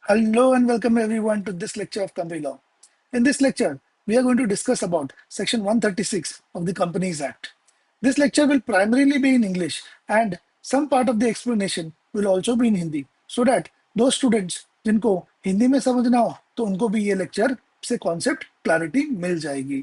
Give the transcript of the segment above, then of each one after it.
Hello and welcome everyone to this lecture of Company Law. In this lecture, we are going to discuss about Section 136 of the Companies Act. This lecture will primarily be in English and some part of the explanation will also be in Hindi so that those students जिनको हिंदी में समझना हो तो उनको भी ये lecture से concept clarity मिल जाएगी.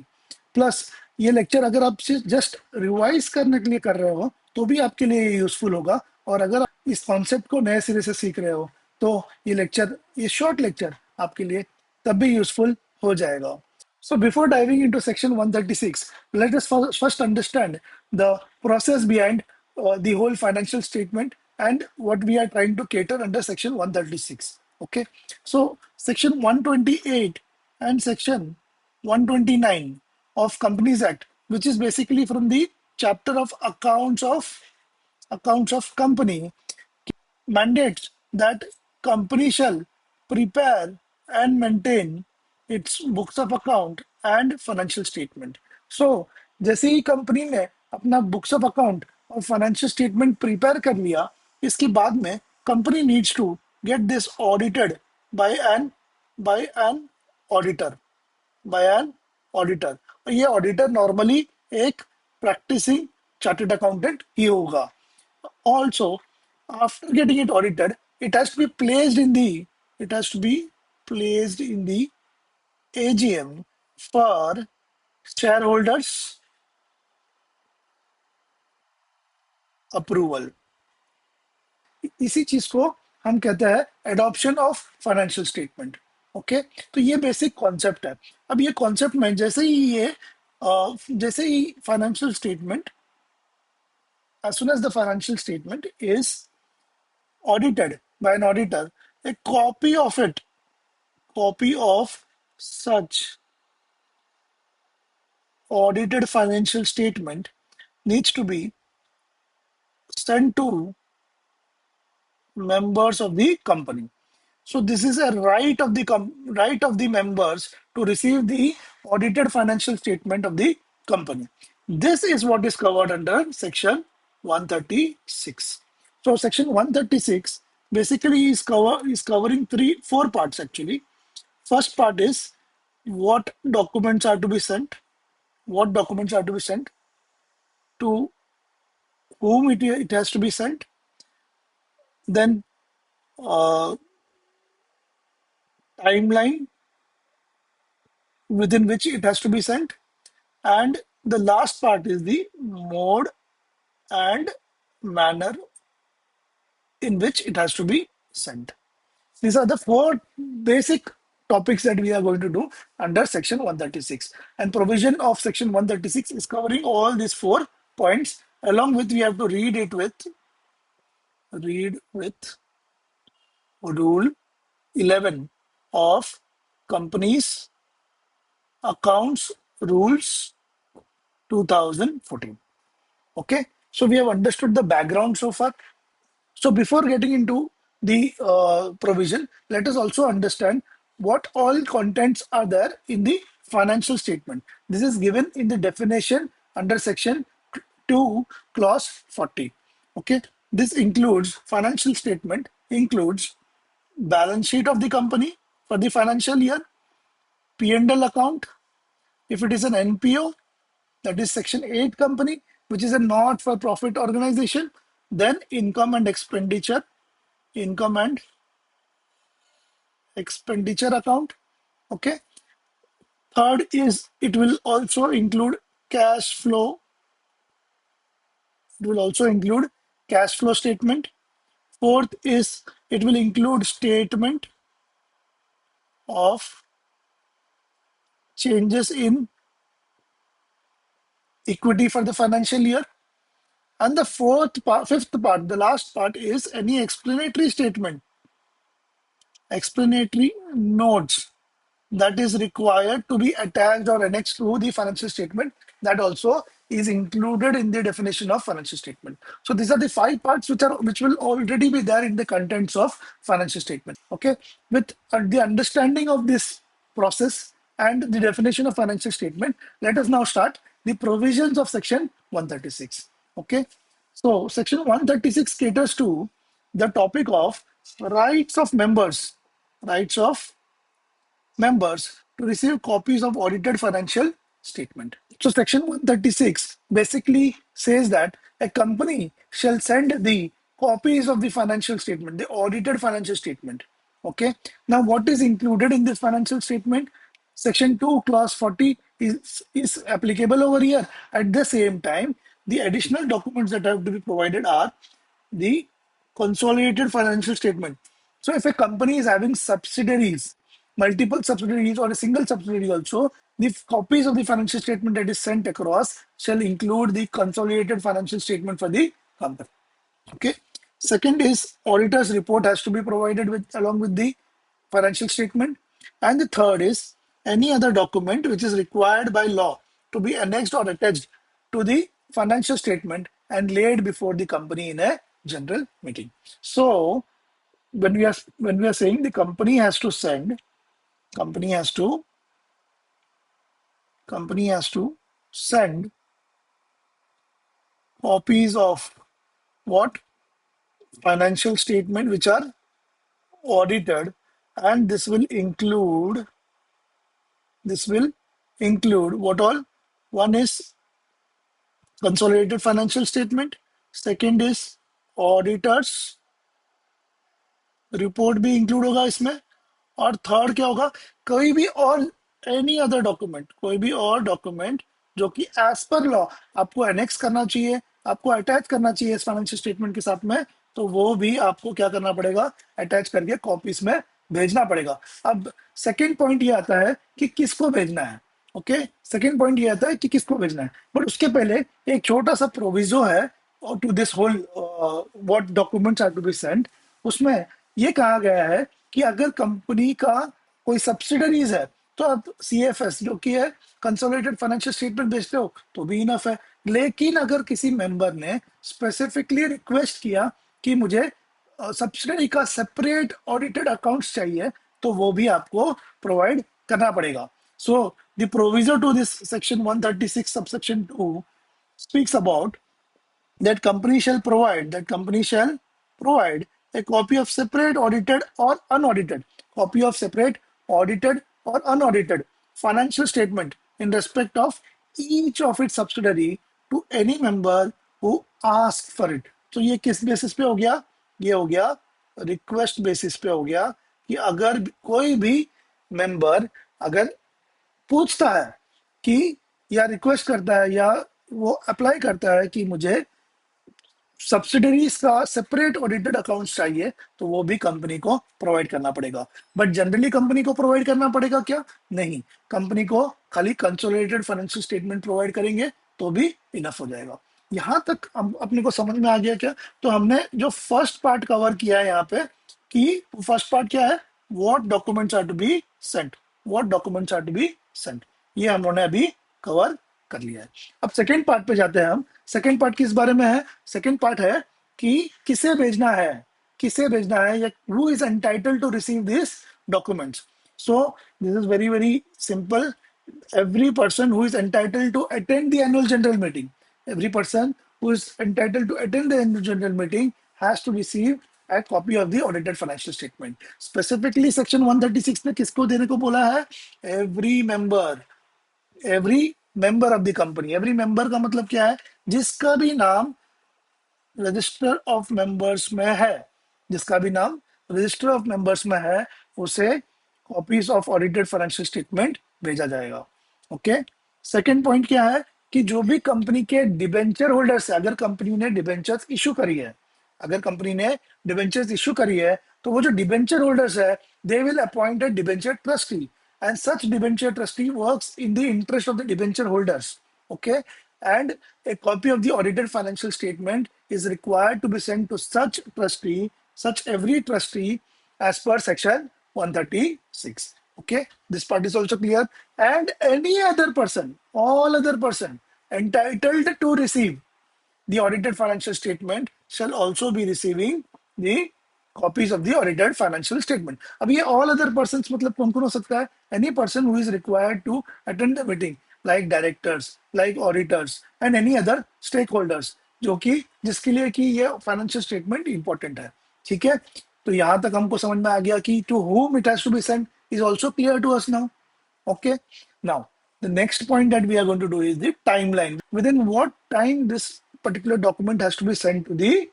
प्लस ये लेक्चर अगर आप जस्ट रिवाइज करने के लिए कर रहे हो तो भी आपके लिए यूजफुल होगा और अगर आप इस कॉन्सेप्ट को नए सिरे से सीख रहे हो तो ये शॉर्ट लेक्चर आपके लिए तब भी यूजफुल हो जाएगा. So before diving into section 136, let us first understand the process behind the whole financial statement and what we are trying to cater under section 136. Okay, so section 128 and section 129 of Companies Act, which is basically from the chapter of accounts of company, mandates that company shall prepare and maintain its books of account and financial statement. So जैसे ही company ने अपना books of account और financial statement prepare कर लिया, इसके बाद में company needs to get this audited by an by an auditor by an auditor. और ये ऑडिटर नॉर्मली एक प्रैक्टिसिंग चार्टर्ड अकाउंटेंट ही होगा. Also, after getting it audited, it has to be placed in the AGM for shareholders approval. इसी चीज को हम कहते हैं adoption of financial statement. Okay, तो ये बेसिक कॉन्सेप्ट है. अब ये कॉन्सेप्ट में जैसे ही financial statement, as soon as the financial statement is audited by an auditor, a copy of such audited financial statement needs to be sent to members of the company. So this is a right of the members to receive the audited financial statement of the company. This is what is covered under section 136. So section 136 basically is covering four parts actually. First part is what documents are to be sent, what documents are to be sent, to whom it has to be sent, then uh, timeline within which it has to be sent, and the last part is the mode and manner in which it has to be sent. These are the four basic topics that we are going to do under section 136, and provision of section 136 is covering all these 4 points. Along with, we have to read with rule 11 of companies accounts rules 2014. Okay, so we have understood the background so far. So before getting into the provision, let us also understand what all contents are there in the financial statement. This is given in the definition under section 2 clause 40. Okay, this includes financial statement includes balance sheet of the company for the financial year, P&L account if it is an NPO, that is section 8 company, which is a not for profit organization, then income and expenditure account. Okay, third is it will also include cash flow. It will also include cash flow statement. Fourth is it will include statement of changes in equity for the financial year. And the fifth part, the last part is any explanatory statement, explanatory notes that is required to be attached or annexed to the financial statement. That also is included in the definition of financial statement. So these are the 5 parts which will already be there in the contents of financial statement. Okay, with the understanding of this process and the definition of financial statement, let us now start the provisions of section 136. Okay, so section 136 caters to the topic of rights of members rights of members to receive copies of audited financial statement. So section 136 basically says that a company shall send the copies of the financial statement, the audited financial statement. Okay. Now what is included in this financial statement? Section 2 clause 40 is applicable over here. At the same time, the additional documents that have to be provided are the consolidated financial statement. So if a company is having subsidiaries, multiple subsidiaries or a single subsidiary also, the copies of the financial statement that is sent across shall include the consolidated financial statement for the company. Okay. Second is auditor's report has to be provided with along with the financial statement. And the third is any other document which is required by law to be annexed or attached to the financial statement and laid before the company in a general meeting. So when we are saying the company has to company has to send copies of what financial statement which are audited, and this will include what all? One is consolidated financial statement, second is auditors report भी include होगा इसमें, और third क्या होगा? कोई भी और any other document, कोई भी और डॉक्यूमेंट जो कि एज पर लॉ आपको एनेक्स करना चाहिए, आपको अटैच करना चाहिए इस फाइनेंशियल स्टेटमेंट के साथ में, तो वो भी आपको क्या करना पड़ेगा? अटैच करके कॉपीज में भेजना पड़ेगा. अब सेकेंड पॉइंट ये आता है कि किसको भेजना है. ओके, सेकेंड पॉइंट ये आता है कि किसको भेजना है, बट उसके पहले एक छोटा सा प्रोविजो है to this whole what documents are to be sent. उसमें ये कहा गया है कि अगर कंपनी का कोई सब्सिडरीज है तो आप सीएफएस जो कि है कंसोलिडेटेड फाइनेंशियल स्टेटमेंट भेजते हो तो भी इनफ है. लेकिन अगर किसी मेंबर ने स्पेसिफिकली रिक्वेस्ट किया कि मुझे सब्सिडरी का सेपरेट ऑडिटेड अकाउंट्स चाहिए, तो वो भी आपको प्रोवाइड करना पड़ेगा. So the provision to this section 136 subsection 2 speaks about that company shall provide a copy of separate audited or unaudited financial statement in respect of each of its subsidiary to any member who asks for it. तो ये किस basis पे हो गया? ये हो गया request basis पे हो गया कि अगर कोई भी मेंबर अगर पूछता है कि या रिक्वेस्ट करता है या वो अप्लाई करता है कि मुझे सब्सिडरीज का सेपरेट ऑडिटेड अकाउंट चाहिए, तो वो भी कंपनी को प्रोवाइड करना पड़ेगा. बट जनरली कंपनी को प्रोवाइड करना पड़ेगा क्या? नहीं, कंपनी को खाली कंसोलिडेटेड फाइनेंशियल स्टेटमेंट प्रोवाइड करेंगे तो भी इनफ हो जाएगा. यहां तक अपने को समझ में आ गया क्या? तो हमने जो फर्स्ट पार्ट कवर किया है यहाँ पे कि फर्स्ट पार्ट क्या है? What documents are to be sent, ये हम लोगों ने अभी कवर कर लिया है. अब सेकेंड पार्ट पे जाते हैं हम. सेकेंड पार्ट किस बारे में है? सेकेंड पार्ट है कि किसे भेजना है या who is entitled to receive this documents. So this is very very simple. Every person who is entitled to attend the annual general meeting, every person who is entitled to attend the annual general meeting has to receive a copy of the audited financial statement. Specifically section 136 में किसको देने को बोला है? Every member, every member of the company. Every member का मतलब क्या है? जिसका भी नाम रजिस्टर ऑफ मेंबर्स में है, जिसका भी नाम रजिस्टर ऑफ मेंबर्स में है, उसे copies of audited financial statement भेजा जाएगा. ओके. सेकंड पॉइंट क्या है कि जो भी कंपनी के डिबेंचर होल्डर्स है, अगर कंपनी ने डिबेंचर्स इशू करी है, तो वो जो डिबेंचर होल्डर्स है, they will appoint a debenture trustee, and such debenture trustee works in the interest of the debenture holders. Okay. And a copy of the audited financial statement is required to be sent to such every trustee as per section 136. Okay. This part is also clear. And any other person, all other person entitled to receive the audited financial statement shall also be receiving the copies of the audited financial statement. अब ये all other persons मतलब कौन कौन हो सकता है? Any person who is required to attend the meeting, like directors, like auditors, and any other stakeholders, जो कि जिसके लिए कि ये financial statement important है. ठीक है. तो यहाँ तक हमको समझ में आ गया कि to whom it has to be sent is also clear to us now. Okay. Now, the next point that we are going to do is the timeline. Within what time this particular document has to be sent to the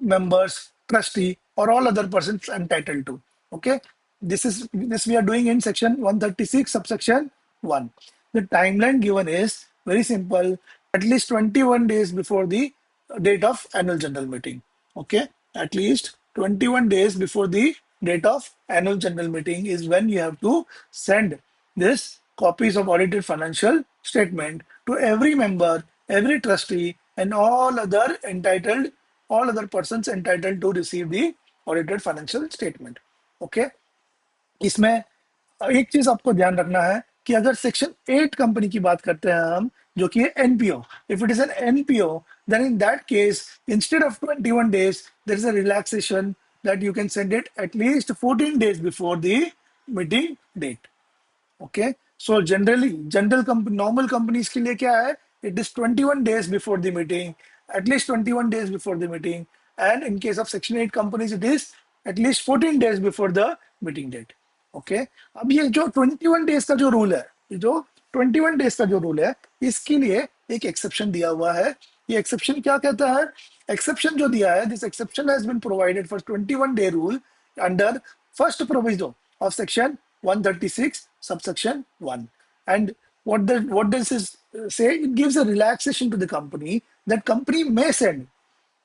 members, trustee, or all other persons entitled to. Okay, this we are doing in section 136, subsection 1. The timeline given is very simple. At least 21 days before the date of annual general meeting. Okay, at least 21 days before the date of annual general meeting is when you have to send this copies of audited financial statement to every member, every trustee, and all other persons entitled to receive the audited financial statement. Okay. इसमें एक चीज आपको ध्यान रखना है कि अगर section 8 company की बात करते हैं हम, जो कि है NPO, if it is an NPO, then in that case instead of 21 days there is a relaxation that you can send it at least 14 days before the meeting date. Okay, so generally general company normal companies के लिए क्या है, it is 21 days before the meeting, at least 21 days before the meeting, and in case of section 8 companies it is at least 14 days before the meeting date. Okay, अब ये जो 21 days का जो rule है, ये जो 21 days का जो रूल है, इसके लिए एक एक्सेप्शन दिया हुआ है. ये एक्सेप्शन क्या कहता है? एक्सेप्शन जो दिया है, this exception has been provided for 21 day rule under first proviso of section 136 subsection 1. And what does this say? It gives a relaxation to the company that company may send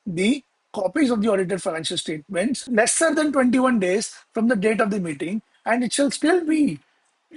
the copies of the audited financial statements lesser than 21 days from the date of the meeting, and it shall still be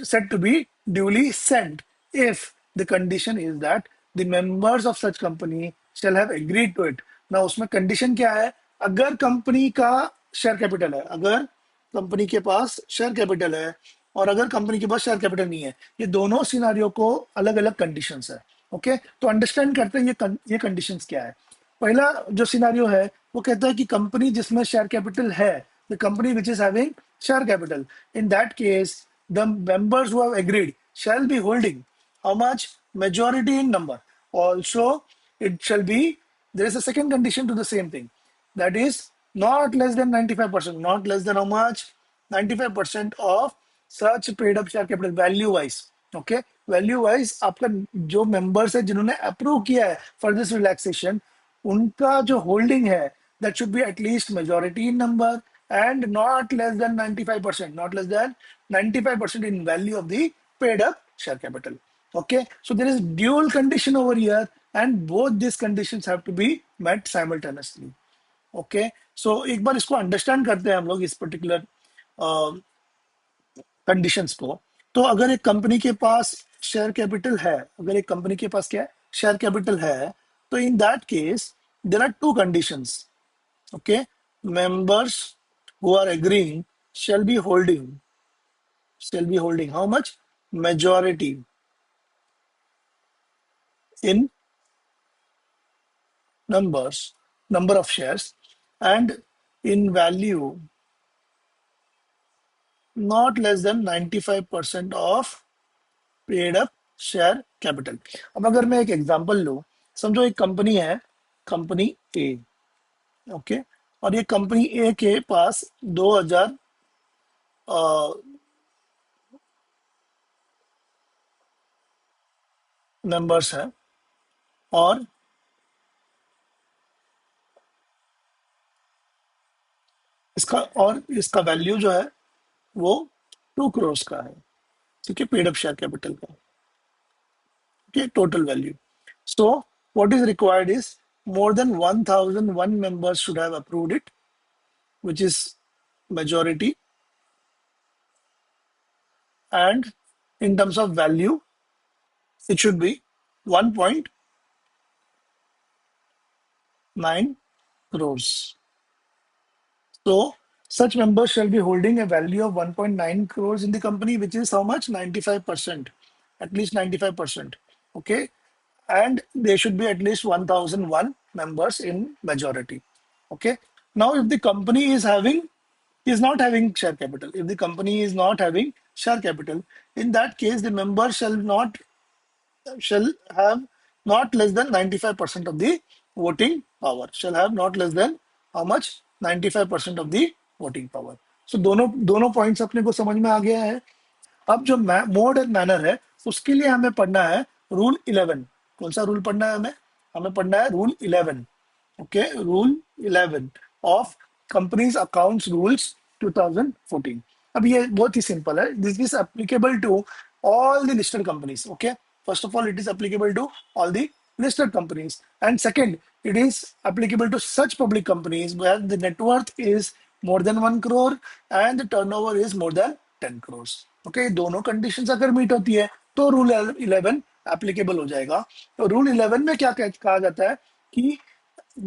said to be duly sent if the condition is that the members of such company shall have agreed to it. Now उसमें condition क्या है? अगर company का share capital है, अगर company के पास share capital है और अगर कंपनी के पास शेयर कैपिटल नहीं है, ये दोनों सिनारियो को अलग अलग कंडीशंस है. ओके, तो अंडरस्टैंड करते हैं ये कंडीशंस क्या है. पहला जो सिनारियो है वो कहता है कि कंपनी जिसमें शेयर कैपिटल है, the company which is having share capital, in that case the members who have agreed shall be holding how much? Majority in number. Also, it shall be, there is a second condition to the same thing, that is not less than 95%. Not less than how much? 95% of such paid up share capital value wise. Okay, value wise आपका जो members है जिन्होंने approve किया है for this relaxation, उनका जो holding है, that should be at least majority in number and not less than 95%, not less than 95% in value of the paid up share capital. Okay, so there is dual condition over here, and both these conditions have to be met simultaneously. Okay, so एक बार इसको understand करते हैं हम लोग इस particular conditions को. तो अगर एक कंपनी के पास शेयर कैपिटल है, अगर एक कंपनी के पास क्या है, शेयर कैपिटल है, तो in that case there are two conditions. Okay, members who are agreeing shall be holding how much? Majority in number of shares, and in value not less than 95% of paid up share capital. अब अगर मैं एक example लूं, समझो एक company है, company ए. Okay, और ये कंपनी ए के पास 2000 मेंबर्स हैं, और इसका वैल्यू जो है वो 2 crores का है. ठीक है, पेड अप शेयर कैपिटल का. Okay, total value. So what is required is more than 1001 members should have approved it, which is majority, and in terms of value it should be 1.9 crores. So such members shall be holding a value of 1.9 crores in the company, which is how much? 95%, at least 95%. Okay, and there should be at least 1001 members in majority. Okay, now if the company is not having share capital, if the company is not having share capital, in that case the member shall have not less than 95% of the voting power, shall have not less than how much? 95% of the voting power. So दोनों दोनों points अपने को समझ में आ गया है। अब जो मोड एंड मैनर है, उसके लिए हमें पढ़ना है रूल 11। कौन सा रूल पढ़ना है हमें? हमें पढ़ना है rule 11। Okay, rule 11 of companies accounts rules 2014। अब ये बहुत ही सिंपल है। This is applicable to all the listed companies. Okay, first of all, it is applicable to all the listed companies, and second, it is applicable to such public companies where the net worth is more than 1 crore and the turnover is more than 10 crores. Okay, दोनों conditions अगर meet होती है तो rule 11 applicable हो जाएगा। तो rule 11 में क्या कहा जाता है कि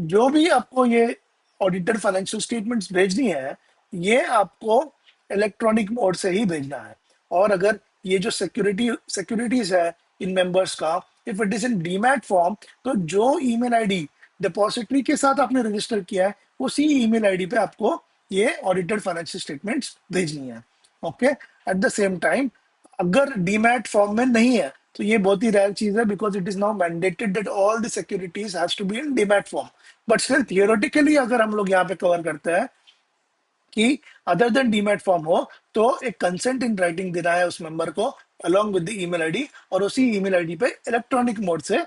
जो भी आपको ये ऑडिटेड फाइनेंशियल स्टेटमेंट्स भेजनी है, ये आपको इलेक्ट्रॉनिक मोड से ही भेजना है। और अगर ये जो सिक्योरिटीज है इन मेंबर्स का, if it is in demat form, तो जो ईमेल आईडी डिपॉजिटरी के साथ आपने रजिस्टर किया है, उसी ईमेल आईडी पे आपको ये ऑडिटेड फाइनेंशियल स्टेटमेंट्स भेजनी है। Okay, at the same time अगर डीमैट फॉर्म में नहीं है, तो ये बहुत ही रेयर चीज है, because it is now mandated that all the securities has to be in demat form. But still theoretically अगर हम लोग यहाँ पे कवर करते हैं कि अदर देन डीमैट फॉर्म हो, तो एक कंसेंट इन राइटिंग देना है उस मेंबर को along with the email ID, और उसी ईमेल आईडी पे इलेक्ट्रॉनिक मोड से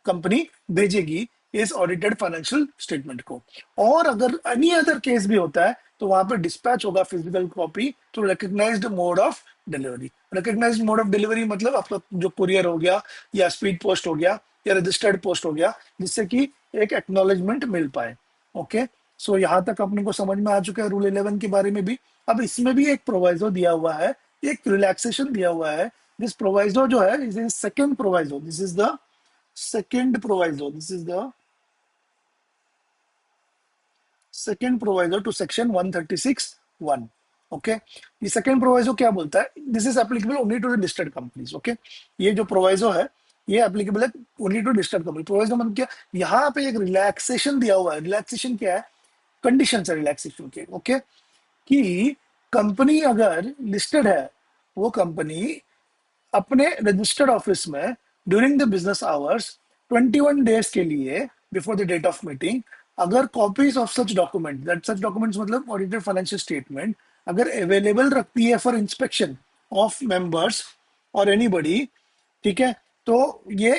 कंपनी भेजेगी इस ऑडिटेड फाइनेंशियल स्टेटमेंट को। और अगर एनी अदर केस भी होता है, तो वहां पे डिस्पैच होगा physical copy to recognised mode of delivery. Recognised mode of delivery मतलब आपका जो कुरियर हो गया, या स्पीड पोस्ट हो गया, या रजिस्टर्ड पोस्ट हो गया, जिससे कि एक एक्नॉलेजमेंट मिल पाए। ओके, सो यहाँ तक अपने को समझ में आ चुका है रूल 11 के बारे में भी। अब इसमें भी एक प्रोवाइजो दिया हुआ है, एक रिलैक्सेशन दिया हुआ है। दिस प्रोवाइजो जो है, is is second proviso, this is the second proviso, this is the second proviso to section 136(1). Okay, ये सेकेंड प्रोवाइजो क्या बोलता है? This is applicable only to the listed companies. Okay, ये जो प्रोवाइजो है, ये एप्लीकेबल है only to listed company. Proviso मतलब क्या? यहाँ पे एक रिलैक्सेशन दिया हुआ है। रिलैक्सेशन क्या है? कंडीशन है रिलैक्सेशन के। ओके, कि कंपनी अगर लिस्टेड है, वो कंपनी अपने रजिस्टर्ड ऑफिस में during the business hours 21 days के लिए before the date of meeting, अगर copies of such document, that such documents मतलब ऑडिटेड फाइनेंशियल स्टेटमेंट, अगर अवेलेबल रखती है फॉर इंस्पेक्शन ऑफ मेंबर्स और एनीबडी, ठीक है, तो ये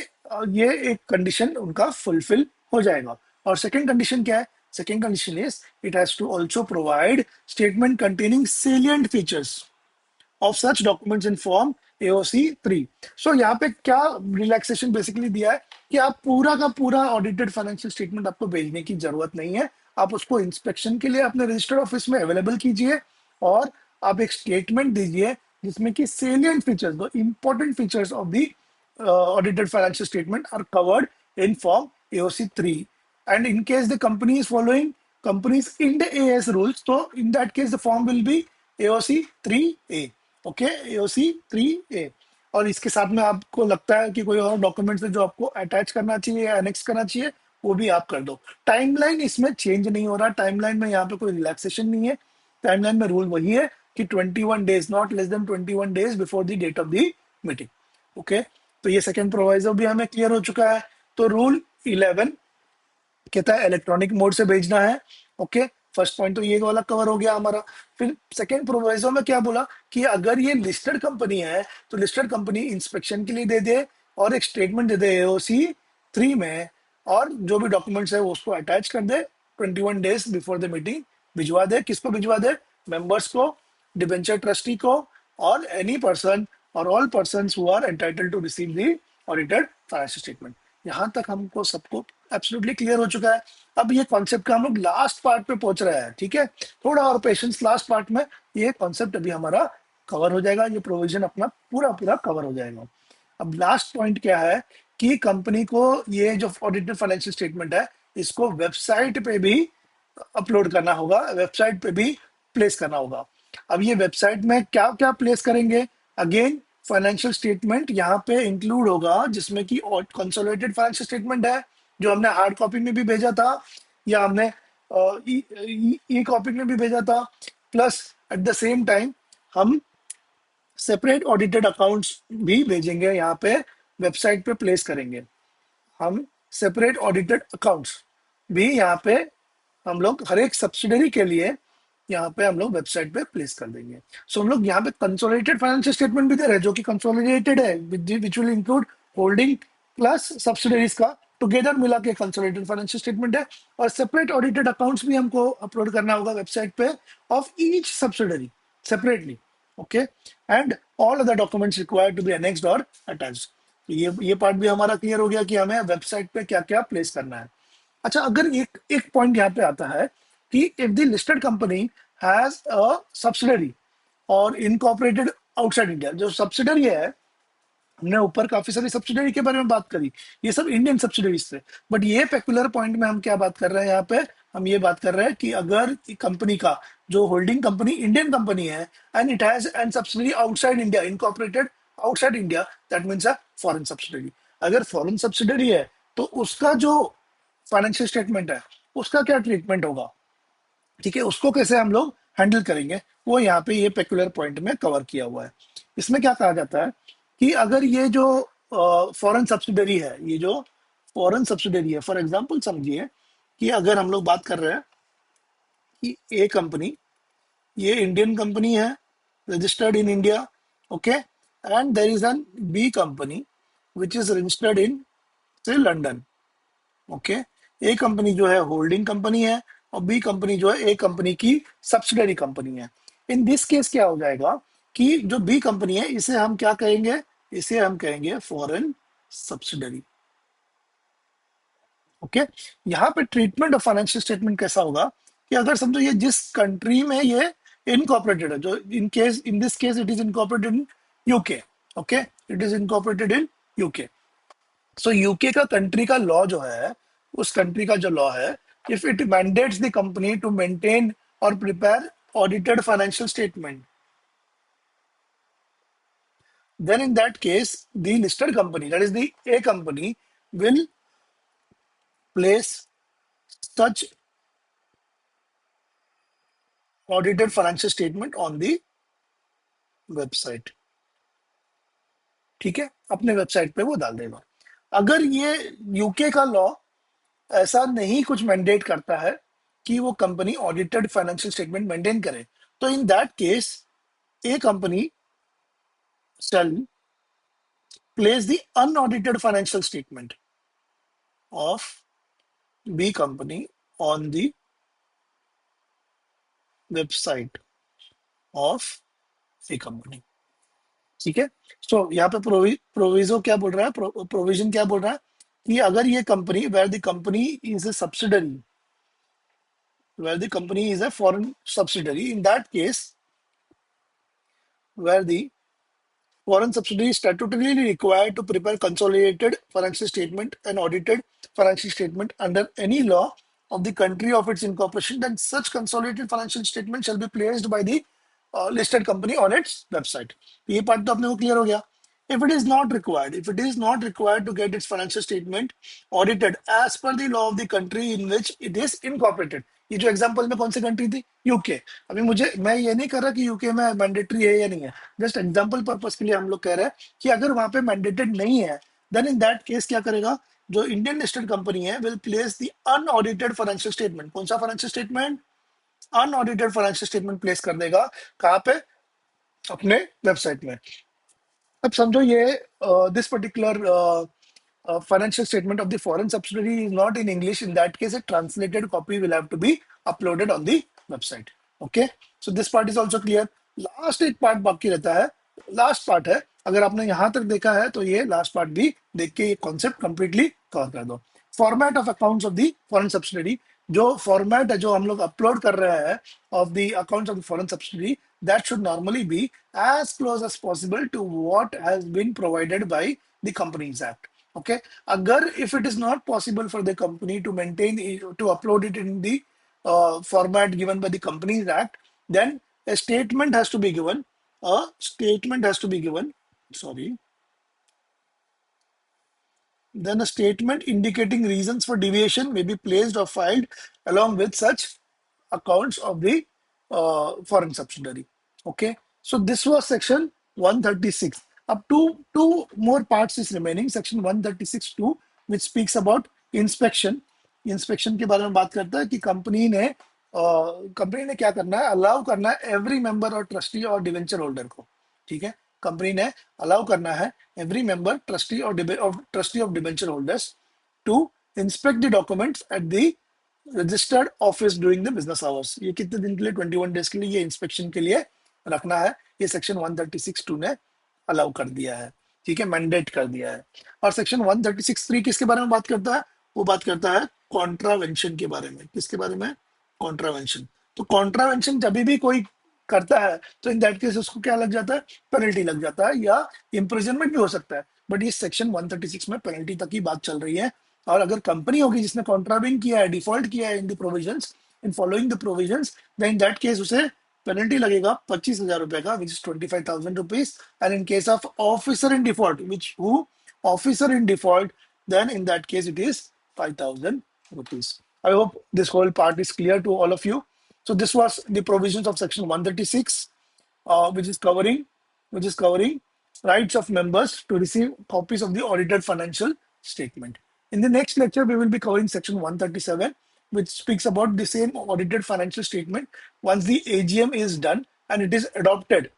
एक कंडीशन उनका फुलफिल हो जाएगा। और सेकंड कंडीशन क्या है? Second condition is it has to also provide statement containing salient features of such documents in form AOC3। So यहाँ पे क्या रिलैक्सेशन बेसिकली दिया है कि आप पूरा का पूरा ऑडिटेड फाइनेंशियल स्टेटमेंट आपको भेजने की जरूरत नहीं है। आप उसको इंस्पेक्शन के लिए अपने रजिस्टर्ड ऑफिस में अवेलेबल कीजिए, और आप एक स्टेटमेंट दीजिए जिसमें कि salient features, the important features of the audited financial statement are covered in form AOC3. And in case the company is following company's Ind AS rules, so in that case the form will be AOC3A. Okay, AOC3A। और इसके साथ में आपको लगता है कि कोई और डॉक्यूमेंट्स है जो आपको अटैच करना चाहिए या एनेक्स करना चाहिए, वो भी आप कर दो। टाइमलाइन इसमें चेंज नहीं हो रहा। टाइमलाइन में यहाँ पे कोई रिलैक्सेशन नहीं है। टाइमलाइन में रूल वही है कि 21 days, not less than 21 days before the date of the meeting. Okay, तो ये सेकंड प्रोवाइजर भी हमें क्लियर हो चुका है। तो रूल 11 कहता है इलेक्ट्रॉनिक मोड से भेजना है। ओके, फर्स्ट पॉइंट तो ये वाला कवर हो गया हमारा। फिर सेकंड प्रोवाइजो में क्या बोला कि अगर ये लिस्टेड कंपनी है, तो लिस्टेड कंपनी इंस्पेक्शन के लिए दे दे और एक स्टेटमेंट दे दे AOC3 में, और जो भी डॉक्यूमेंट्स है वो उसको अटैच कर दे 21 डेज बिफोर द मीटिंग। भिजवा दे, किसको भिजवा दे? मेंबर्स को, डिबेंचर ट्रस्टी को, और एनी पर्सन और all person who are entitled to receive the audited financial statement. यहाँ तक हमको सबको एब्सोल्युटली क्लियर हो चुका है। अब ये कॉन्सेप्ट का हम लोग लास्ट पार्ट पे पहुंच रहे हैं। ठीक है, थोड़ा और पेशेंस, लास्ट पार्ट में ये कॉन्सेप्ट अभी हमारा कवर हो जाएगा, ये प्रोविजन अपना पूरा पूरा कवर हो जाएगा। अब लास्ट पॉइंट क्या है कि कंपनी को ये जो ऑडिटेड फाइनेंशियल स्टेटमेंट है, इसको वेबसाइट पे भी अपलोड करना होगा, वेबसाइट पे भी प्लेस करना होगा। अब ये वेबसाइट में क्या क्या प्लेस करेंगे? अगेन फाइनेंशियल स्टेटमेंट यहाँ पे इंक्लूड होगा, जिसमें कि कंसोलिडेटेड फाइनेंशियल स्टेटमेंट है जो हमने हार्ड कॉपी में भी भेजा था, या हमने ई कॉपी में भी भेजा था। Plus at the same time हम सेपरेट ऑडिटेड अकाउंट्स भी भेजेंगे, यहाँ पे वेबसाइट पे प्लेस करेंगे। हम सेपरेट ऑडिटेड अकाउंट्स भी यहाँ पे हम लोग हर एक सब्सिडरी के लिए यहाँ पे हम लोग वेबसाइट पे प्लेस कर देंगे। सो हम लोग यहाँ पे कंसोलिडेटेड फाइनेंशियल स्टेटमेंट भी दे रहे हैं जो कि कंसोलिडेटेड है, which will include holding plus subsidiaries का टुगेदर मिला के कंसोलिडेटेड फाइनेंशियल स्टेटमेंट है। और सेपरेट ऑडिटेड अकाउंट्स भी हमको अपलोड करना होगा वेबसाइट पे of each subsidiary separately. Okay, and all other documents required to be annexed और अटैच्ड। ये पार्ट भी हमारा क्लियर हो गया कि हमें वेबसाइट पे क्या क्या प्लेस करना है। अच्छा, अगर एक एक पॉइंट यहाँ पे आता है कि if the listed company has a subsidiary और इनकॉर्पोरेटेड आउटसाइड इंडिया, जो सब्सिडरी है, हमने ऊपर काफी सारी सब्सिडरी के बारे में बात करी, ये सब इंडियन सब्सिडरीज थे, बट ये पेक्युलर पॉइंट में हम क्या बात कर रहे हैं यहाँ पे, हम ये बात कर रहे हैं कि अगर कंपनी का जो होल्डिंग कंपनी इंडियन कंपनी है and it has an subsidiary outside India, incorporated outside India, that means a foreign subsidiary. अगर फॉरेन सब्सिडरी है तो उसका जो फाइनेंशियल स्टेटमेंट है उसका क्या ट्रीटमेंट होगा, ठीक है, उसको कैसे हम लोग हैंडल करेंगे, वो यहाँ पे ये पेक्युलर पॉइंट में कवर किया हुआ है। इसमें क्या कहा जाता है कि अगर ये जो फॉरेन सब्सिडरी है, ये जो फॉरेन सब्सिडरी है, फॉर एग्जांपल समझिए कि अगर हम लोग बात कर रहे हैं कि ए कंपनी, ये इंडियन कंपनी है, registered in India, okay, and there is an B company which is registered in से लंदन, ओके। ए कंपनी जो है होल्डिंग कंपनी है और बी कंपनी जो है ए कंपनी की सब्सिडरी कंपनी है। इन दिस केस क्या हो जाएगा कि जो बी कंपनी है इसे हम क्या कहेंगे, इसे हम कहेंगे फॉरेन सब्सिडरी, ओके। यहाँ पे ट्रीटमेंट ऑफ फाइनेंशियल स्टेटमेंट कैसा होगा कि अगर समझो ये जिस कंट्री में ये इनकॉर्पोरेटेड है, जो in this case it is incorporated in UK, okay, it is incorporated in UK. So UK का कंट्री का लॉ जो है, उस कंट्री का जो लॉ है, if it mandates the company to maintain और prepare audited financial statement, then in that case the listed company, that is the A company, will place such audited financial statement on the website, ठीक है, अपने website पे वो डाल देगा। अगर ये यूके का लॉ ऐसा नहीं कुछ मैंडेट करता है कि वो company audited financial statement maintain करे, तो in that case A company shall place the unaudited financial statement of B company on the website of A company, ठीक है। सो यहाँ पे प्रोविजो क्या बोल रहा है, प्रोविजन क्या बोल रहा है कि अगर ये company where the company is a subsidiary, where the company is a foreign subsidiary, in that case where the foreign subsidiary is statutorily required to prepare consolidated financial statement and audited financial statement under any law of the country of its incorporation, then such consolidated financial statement shall be placed by the listed company on its website. ये part तो अपने को clear हो गया। If it is not required, if it is not required to get its financial statement audited as per the law of the country in which it is incorporated, ये जो example में कौन सी country थी, UK. अभी मुझे, मैं ये नहीं कर रहा कि यूके में मैंडेटरी है या नहीं है, जस्ट एग्जांपल पर्पस के लिए हम लोग कह रहे हैं कि अगर वहां पे मैंडेटेड नहीं है, देन इन दैट केस क्या करेगा, जो इंडियन लिस्टेड कंपनी है will place the unaudited financial statement, कौन सा financial statement, unaudited financial statement place कर देगा, कहाँ पे, अपने वेबसाइट में। अब समझो ये this particular financial statement of the foreign subsidiary is not in English. In that case, a translated copy will have to be uploaded on the website. Okay, so this part is also clear. Last एक part बाकी रहता है, last part है, अगर आपने यहां तक देखा है तो ये लास्ट पार्ट भी देख के ये कॉन्सेप्ट कंप्लीटली कवर कर दो। Format of accounts of the foreign subsidiary, जो फॉर्मेट है जो हम लोग अपलोड कर रहे हैं of the accounts of the foreign subsidiary, that should normally be as close as possible to what has been provided by the Companies Act. Okay, agar if it is not possible for the company to maintain to upload it in the format given by the Companies Act, then a statement has to be given, a statement has to be given, sorry, then a statement indicating reasons for deviation may be placed or filed along with such accounts of the foreign subsidiary. Okay, so this was section 136. Up to two more parts is remaining. Section 136(2), which speaks about inspection. Inspection के बारे में बात करता है कि company ने company ने क्या करना है, अलाउ करना है एवरी मेंबर और ट्रस्टी और डिवेंचर होल्डर को, ठीक है। कंपनी ने अलाउ करना है every member, trustee of debenture holders to inspect the documents at the registered office during the business hours. ये कितने दिन के लिए, 21 डेज के लिए ये इंस्पेक्शन के लिए रखना है। ये सेक्शन 136(2) ने अलाउ कर दिया है, ठीक है, मैंडेट कर दिया है। और सेक्शन 136(3) किसके बारे में बात करता है? वो बात करता है कॉन्ट्रावेंशन के बारे में। किसके बारे में? कॉन्ट्रावेंशन। तो कॉन्ट्रावेंशन जब भी कोई करता है तो इन दैट केस उसको क्या लग जाता है? पेनल्टी लग जाता है या इम्प्रिजनमेंट भी हो सकता है। बट ये सेक्शन 136 में पेनल्टी तक की बात चल रही है। और अगर कंपनी होगी जिसने कॉन्ट्रावेंट किया है, डिफॉल्ट किया है in the provisions, in following the provisions, then in that case उसे पेनल्टी लगेगा 25,000 रुपए का, which is 25,000 rupees. And in case of officer in default, which who officer in default, then in that case it is 5,000 rupees. I hope this whole part is clear to all of you. So this was the provisions of section 136, which is covering rights of members to receive copies of the audited financial statement. In the next lecture, we will be covering section 137, which speaks about the same audited financial statement once the AGM is done and it is adopted,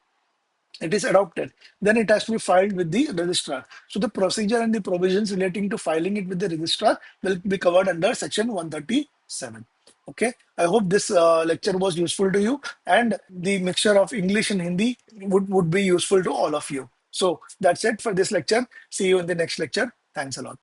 then it has to be filed with the registrar. So the procedure and the provisions relating to filing it with the registrar will be covered under section 137. Okay, I hope this lecture was useful to you, and the mixture of English and Hindi would be useful to all of you. So that's it for this lecture. See you in the next lecture. Thanks a lot.